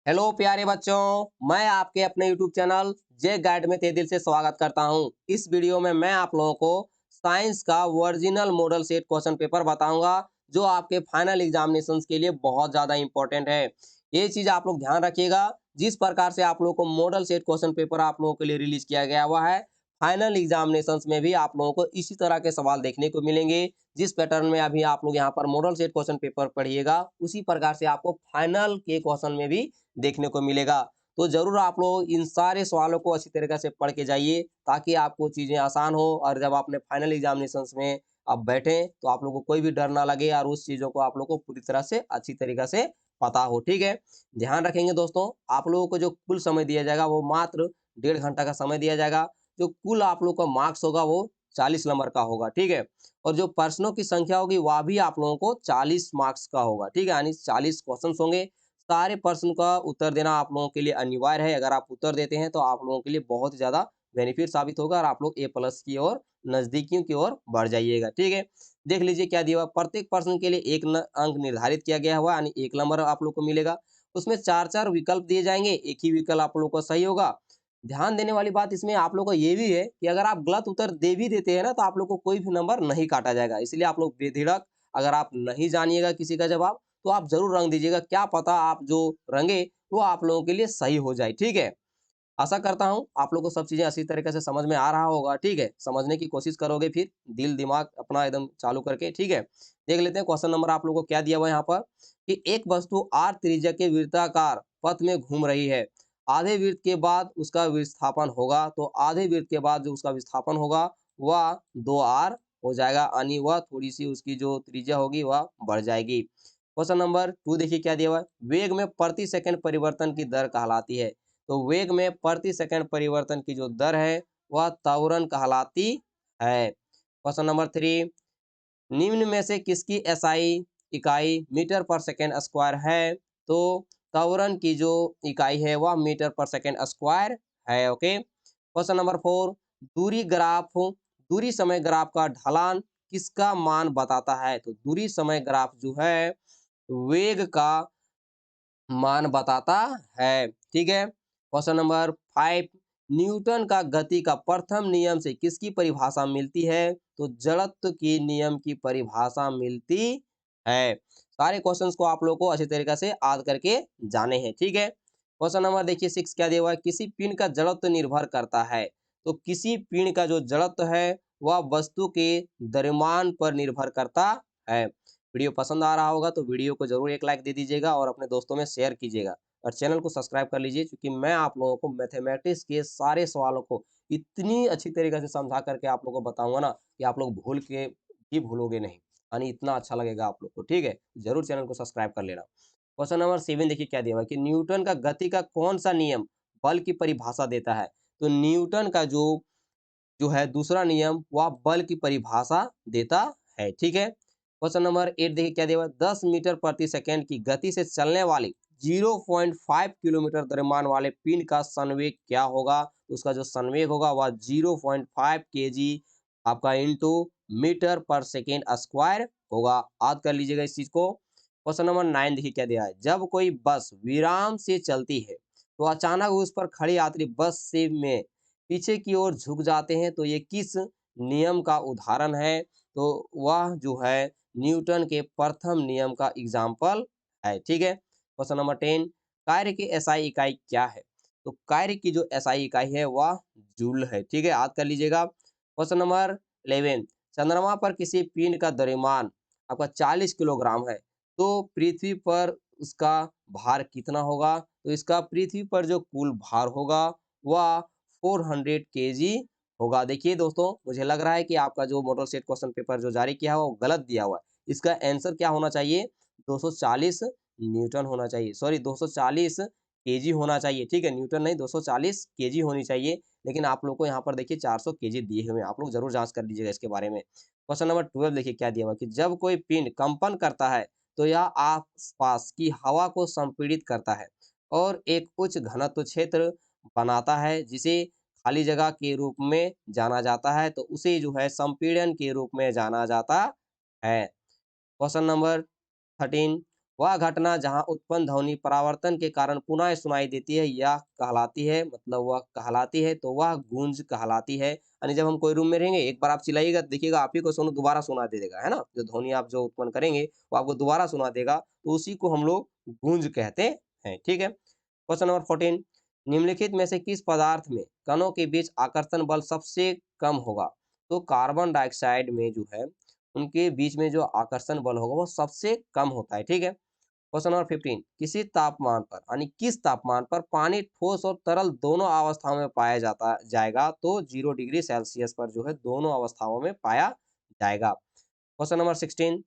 Hello प्यारे बच्चों। मैं आपके अपने YouTube चैनल जे गाइड में तहे दिल से स्वागत करता हूं। इस वीडियो में मैं आप लोगों को साइंस का original model set question paper बताऊंगा, जो आपके फाइनल एग्जामिनेशंस के लिए बहुत ज़्यादा इंपॉर्टेंट है। ये चीज़ आप लोग ध्यान रखिएगा। जिस प्रकार से आप लोगों को मॉडल सेट क्वेश्चन पेपर आप लोगों के लिए रिलीज किया गया हुआ है, फाइनल एग्जामिनेशंस में भी आप लोगों को इसी तरह के सवाल देखने को मिलेंगे। जिस पैटर्न में अभी आप लोग यहाँ पर मॉडल सेट क्वेश्चन पेपर पढ़िएगा, उसी प्रकार से आपको फाइनल के क्वेश्चन में भी देखने को मिलेगा। तो ज़रूर आप लोग इन सारे सवालों को अच्छी तरीके से पढ़ के जाइए, ताकि आपको चीज़ें आसान हो और जब आपने फाइनल एग्जामिनेशंस में आप बैठें तो आप लोगों को कोई भी डर ना लगे और उस चीज़ों को आप लोग को पूरी तरह से अच्छी तरीके से पता हो। ठीक है? ध्यान रखेंगे दोस्तों, आप लोगों को जो कुल समय दिया जाएगा वो मात्र 1.5 घंटा का समय दिया जाएगा। जो कुल आप लोग का मार्क्स होगा वो 40 नंबर का होगा। ठीक है? और जो प्रश्नों की संख्या होगी वह भी आप लोगों को 40 मार्क्स का होगा। ठीक है? यानी 40 क्वेश्चन होंगे। सारे प्रश्न का उत्तर देना आप लोगों के लिए अनिवार्य है। अगर आप उत्तर देते हैं तो आप लोगों के लिए बहुत ज़्यादा बेनिफिट साबित होगा और आप लोग ए प्लस की ओर, नजदीकियों की ओर बढ़ जाइएगा। ठीक है? देख लीजिए क्या दिया हुआ। प्रत्येक प्रश्न के लिए एक अंक निर्धारित किया गया हुआ, यानी 1 नंबर आप लोग को मिलेगा। उसमें 4-4 विकल्प दिए जाएंगे, एक ही विकल्प आप लोग को सही होगा। ध्यान देने वाली बात इसमें आप लोग को ये भी है कि अगर आप गलत उत्तर दे भी देते हैं ना, तो आप लोग को कोई भी नंबर नहीं काटा जाएगा। इसलिए आप लोग बेझिझक, अगर आप नहीं जानिएगा किसी का जवाब, तो आप ज़रूर रंग दीजिएगा। क्या पता आप जो रंगे वो आप लोगों के लिए सही हो जाए। ठीक है? आशा करता हूँ आप लोग को सब चीज़ें अच्छी तरीके से समझ में आ रहा होगा। ठीक है? समझने की कोशिश करोगे फिर दिल दिमाग अपना एकदम चालू करके। ठीक है? देख लेते हैं क्वेश्चन नंबर आप लोगों को क्या दिया हुआ है यहाँ पर, कि एक वस्तु r त्रिज्या के वृत्ताकार पथ में घूम रही है। आधे वृत्त के बाद उसका विस्थापन होगा, तो आधे वृत्त के बाद जो उसका विस्थापन होगा वह 2r हो जाएगा, यानी वह थोड़ी-सी उसकी जो त्रिज्या होगी वह बढ़ जाएगी। क्वेश्चन नंबर 2 देखिए क्या दिया हुआ है, वेग में प्रति सेकंड परिवर्तन की दर कहलाती है। तो वेग में प्रति सेकंड परिवर्तन की जो दर है वह त्वरण कहलाती है। क्वेश्चन नंबर 3, निम्न में से किसकी एसआई इकाई मीटर पर सेकंड स्क्वायर है? तो त्वरण की जो इकाई है वह मीटर पर सेकंड स्क्वायर है। ओके। क्वेश्चन नंबर 4, दूरी ग्राफ, दूरी समय ग्राफ का ढलान किसका मान बताता है? तो दूरी समय ग्राफ जो है वेग का मान बताता है। ठीक है? क्वेश्चन नंबर 5, न्यूटन का गति का प्रथम नियम से किसकी परिभाषा मिलती है? तो जड़त्व की नियम की परिभाषा मिलती है। सारे क्वेश्चंस को आप लोगों को अच्छी तरीके से याद करके जाने हैं। ठीक है? क्वेश्चन नंबर देखिए 6 क्या दिया हुआ है, किसी पिंड का जड़त्व निर्भर करता है। तो किसी पिंड का जो जड़त्व है वह वस्तु के द्रव्यमान पर निर्भर करता है। वीडियो पसंद आ रहा होगा तो वीडियो को जरूर एक लाइक दे दीजिएगा और अपने दोस्तों में शेयर कीजिएगा, और चैनल को सब्सक्राइब कर लीजिए, क्योंकि मैं आप लोगों को मैथमेटिक्स के सारे सवालों को इतनी अच्छी तरीके से समझा करके आप लोगों को बताऊंगा ना, कि आप लोग भूल के भी भूलोगे नहीं, यानी इतना अच्छा लगेगा आप लोग को। ठीक है? जरूर चैनल को सब्सक्राइब कर लेना। क्वेश्चन नंबर 7 देखिए क्या दिया हुआ है, कि न्यूटन का गति का कौन सा नियम बल की परिभाषा देता है? तो न्यूटन का जो जो है दूसरा नियम वह बल की परिभाषा देता है। ठीक है? क्वेश्चन नंबर 8 देखिए क्या दिया हुआ है, 10 मीटर प्रति सेकंड की गति से चलने वाली 0.5 किलोमीटर द्रव्यमान वाले पिंड का संवेग क्या होगा? तो उसका जो संवेग होगा वह 0.5 केजी आपका इंटू मीटर पर सेकेंड स्क्वायर होगा। याद कर लीजिएगा इस चीज को। क्वेश्चन नंबर 9 देखिए क्या दिया है, जब कोई बस विराम से चलती है तो अचानक उस पर खड़ी यात्री बस से में पीछे की ओर झुक जाते हैं, तो ये किस नियम का उदाहरण है? तो वह जो है न्यूटन के प्रथम नियम का एग्जाम्पल है। ठीक है? क्वेश्चन नंबर 10, कार्य की एसआई इकाई क्या है? तो कार्य की जो एसआई इकाई है वह जूल है। ठीक है? याद कर लीजिएगा। क्वेश्चन नंबर 11, चंद्रमा पर किसी पिंड का द्रव्यमान आपका 40 किलोग्राम है, तो पृथ्वी पर उसका भार कितना होगा? तो इसका पृथ्वी पर जो कुल भार होगा वह 400 केजी होगा। देखिए दोस्तों, मुझे लग रहा है कि आपका जो मॉडल सेट क्वेश्चन पेपर जो जारी किया हुआ वो गलत दिया हुआ है। इसका आंसर क्या होना चाहिए? 240 न्यूटन होना चाहिए, सॉरी 240 केजी होना चाहिए। ठीक है? न्यूटन नहीं, 240 केजी होनी चाहिए। लेकिन आप लोग को यहाँ पर देखिए 400 केजी दिए हुए हैं। आप लोग जरूर जांच कर लीजिएगा इसके बारे में। क्वेश्चन नंबर 12 देखिए क्या दिया हुआ है, कि जब कोई पिंड कंपन करता है तो यह आसपास की हवा को संपीड़ित करता है और एक उच्च घनत्व क्षेत्र बनाता है, जिसे खाली जगह के रूप में जाना जाता है। तो उसे जो है संपीड़न के रूप में जाना जाता है। क्वेश्चन नंबर 13, वह घटना जहाँ उत्पन्न ध्वनि परावर्तन के कारण पुनः सुनाई देती है, यह कहलाती है, मतलब वह कहलाती है, तो वह गूंज कहलाती है। यानी जब हम कोई रूम में रहेंगे, एक बार आप चिल्लाइएगा, देखिएगा आप ही को सुनो दोबारा सुना दे देगा, है ना? जो ध्वनि आप जो उत्पन्न करेंगे, वो आपको दोबारा सुना देगा, तो उसी को हम लोग गूंज कहते हैं, ठीक है? क्वेश्चन नंबर 14, निम्नलिखित में से किस पदार्थ में कणों के बीच आकर्षण बल सबसे कम होगा? तो कार्बन डाइऑक्साइड में जो है, उनके बीच में जो आकर्षण बल होगा, वो सबसे कम होता है, ठीक है? क्वेश्चन नंबर 15, किसी तापमान पर यानी किस तापमान पर पानी ठोस और तरल दोनों अवस्थाओं में पाया जाता जाएगा? तो 0 डिग्री सेल्सियस पर जो है दोनों अवस्थाओं में पाया जाएगा। क्वेश्चन नंबर 16,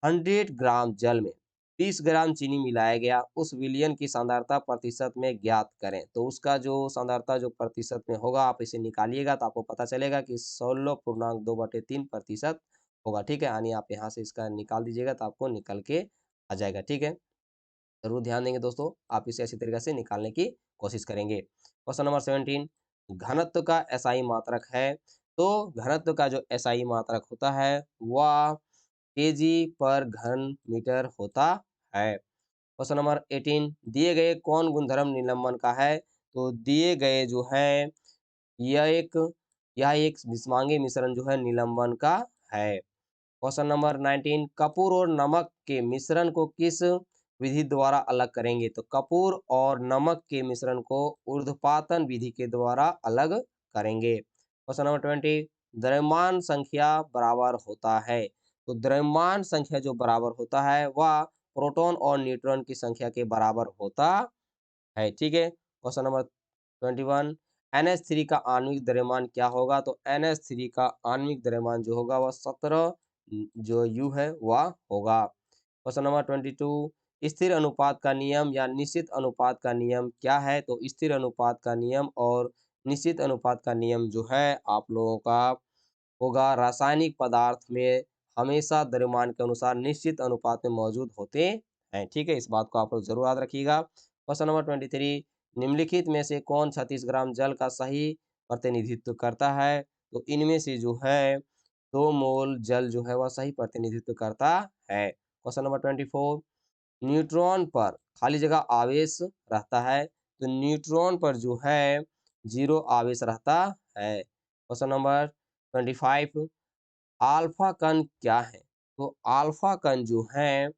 100 ग्राम जल में 20 ग्राम चीनी मिलाया गया, उस विलयन की सांद्रता प्रतिशत में ज्ञात करें। तो उसका जो सांद्रता जो प्रतिशत में होगा, आप इसे निकालिएगा तो आपको पता चलेगा कि 16.2/3% होगा, ठीक है? यानी आप यहाँ से इसका निकाल दीजिएगा तो आपको निकल के आ जाएगा, ठीक है? जरूर ध्यान देंगे दोस्तों, आप इसे अच्छी तरीके से निकालने की कोशिश करेंगे। क्वेश्चन नंबर 17, घनत्व का एसआई मात्रक है। तो घनत्व का जो एसआई मात्रक होता है, वह केजी पर घन मीटर होता है। क्वेश्चन नंबर 18, दिए गए कौन गुणधर्म निलंबन का है? तो दिए गए जो है, यह एक यह एक विषमांगी मिश्रण जो है निलंबन का है। क्वेश्चन नंबर 19, कपूर और नमक के मिश्रण को किस विधि द्वारा अलग करेंगे? तो कपूर और नमक के मिश्रण को ऊर्ध्वपातन विधि के द्वारा अलग करेंगे। क्वेश्चन नंबर 20, द्रव्यमान संख्या बराबर होता है। तो द्रव्यमान संख्या जो बराबर होता है, वह प्रोटॉन और न्यूट्रॉन की संख्या के बराबर होता है, ठीक है? क्वेश्चन नंबर 21, NH3 का आणविक द्रव्यमान क्या होगा? तो NH3 का आणविक द्रव्यमान जो होगा, वह 17 जो U है वह होगा। क्वेश्चन नंबर 22, स्थिर अनुपात का नियम या निश्चित अनुपात का नियम क्या है? तो स्थिर अनुपात का नियम और निश्चित अनुपात का नियम जो है आप लोगों का होगा, रासायनिक पदार्थ में हमेशा द्रव्यमान के अनुसार निश्चित अनुपात में मौजूद होते हैं, ठीक है? इस बात को आप लोग जरूर याद रखिएगा। क्वेश्चन नंबर 23, निम्नलिखित में से कौन 36 ग्राम जल का सही प्रतिनिधित्व करता है? तो इनमें से जो है 2 मोल जल जो है वह सही प्रतिनिधित्व करता है। क्वेश्चन नंबर 24, न्यूट्रॉन पर खाली जगह आवेश रहता है, तो न्यूट्रॉन पर जो है 0 आवेश रहता है। क्वेश्चन नंबर 25, अल्फा कण क्या है? तो अल्फा कण जो है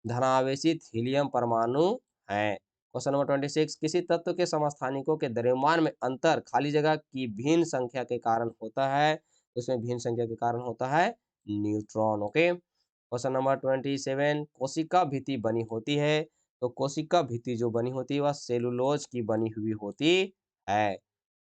धनावेशित हीलियम परमाणु है। क्वेश्चन नंबर 26, किसी तत्व के समस्थानिकों के द्रव्यमान में अंतर खाली जगह की भिन्न संख्या के कारण होता है, तो इसमें भिन्न संख्या के कारण होता है न्यूट्रॉन, ओके। क्वेश्चन नंबर 27, कोशिका भित्ति बनी होती है। तो कोशिका भित्ति जो बनी होती है वह सेलुलोज की बनी हुई होती है।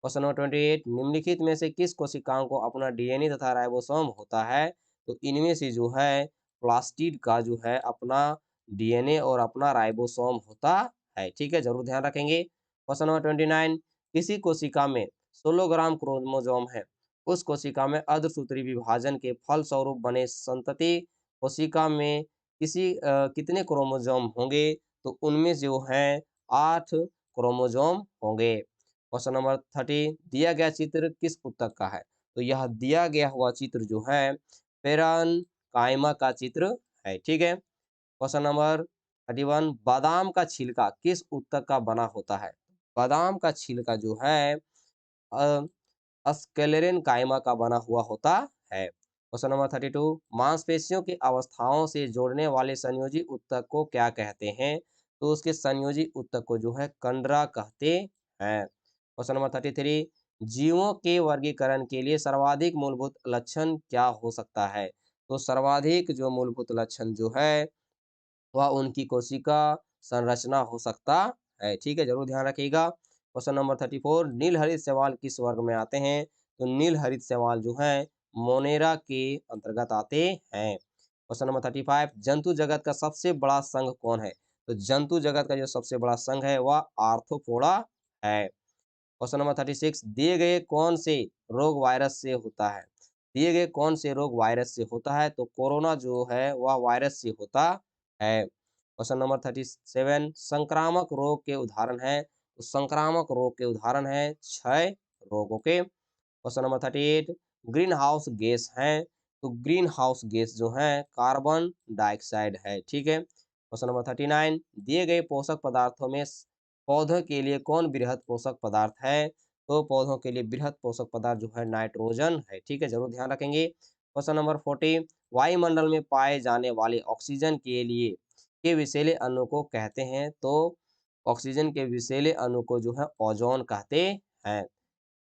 क्वेश्चन नंबर 28, निम्नलिखित में से किस कोशिकाओं को अपना डीएनए तथा राइबोसोम होता है? तो इनमें से जो है प्लास्टिड का जो है अपना डीएनए और अपना राइबोसोम होता है, ठीक है? जरूर ध्यान रखेंगे। क्वेश्चन नंबर 29, किसी कोशिका में 16 ग्राम क्रोमोसोम है, उस कोशिका में अर्धसूत्री विभाजन के फलस्वरूप बने संतति कोशिका में कितने क्रोमोसोम होंगे? तो उनमें जो है 8 क्रोमोसोम होंगे। क्वेश्चन नंबर 30, दिया गया चित्र किस पुस्तक का है? तो यह दिया गया हुआ चित्र जो है पेरन कायमा का चित्र है, ठीक है? क्वेश्चन नंबर 31, बादाम का छिलका किस उत्तक का बना होता है? बादाम का छिलका जो है स्क्लेरन कायमा का बना हुआ होता है। क्वेश्चन नंबर 32, मांसपेशियों की अवस्थाओं से जोड़ने वाले संयोजी उत्तक को क्या कहते हैं? तो उसके संयोजी उत्तक को जो है कंडरा कहते हैं। क्वेश्चन नंबर 33, जीवों के वर्गीकरण के लिए सर्वाधिक मूलभूत लक्षण क्या हो सकता है? तो सर्वाधिक जो मूलभूत लक्षण जो है वह उनकी कोशिका संरचना हो सकता है, ठीक है? जरूर ध्यान रखिएगा। क्वेश्चन नंबर 34, नील हरित शैवाल किस वर्ग में आते हैं? तो नील हरित शैवाल जो है मोनेरा के अंतर्गत आते हैं। क्वेश्चन नंबर 35, जंतु जगत का सबसे बड़ा संघ कौन है? तो जंतु जगत का जो सबसे बड़ा संघ है वह आर्थ्रोपोडा है। क्वेश्चन नंबर 36, दिए गए कौन से रोग वायरस से होता है? दिए गए कौन से रोग वायरस से होता है? तो कोरोना जो है वह वायरस से होता है। क्वेश्चन नंबर 37, संक्रामक रोग के उदाहरण है? तो संक्रामक रोग के उदाहरण है क्षय रोगों के। Question number 38, green house gas है? तो ग्रीन हाउस गैस जो है कार्बन डाइऑक्साइड है, ठीक है? क्वेश्चन नंबर 39, दिए गए पोषक पदार्थों में पौधों के लिए कौन बृहद पोषक पदार्थ है? तो पौधों के लिए बृहद पोषक पदार्थ जो है नाइट्रोजन है। ठीक है, जरूर ध्यान रखेंगे। क्वेश्चन नंबर 40, वायुमंडल में पाए जाने वाले ऑक्सीजन के लिए के विषैले अणु को कहते हैं? तो ऑक्सीजन के विषैले अणु को जो है ओजोन कहते हैं।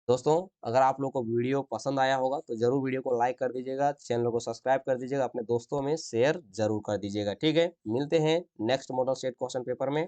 दोस्तों, अगर आप लोग को वीडियो पसंद आया होगा तो जरूर वीडियो को लाइक कर दीजिएगा, चैनल को सब्सक्राइब कर दीजिएगा, अपने दोस्तों में शेयर जरूर कर दीजिएगा। ठीक है, मिलते हैं next model set question paper में।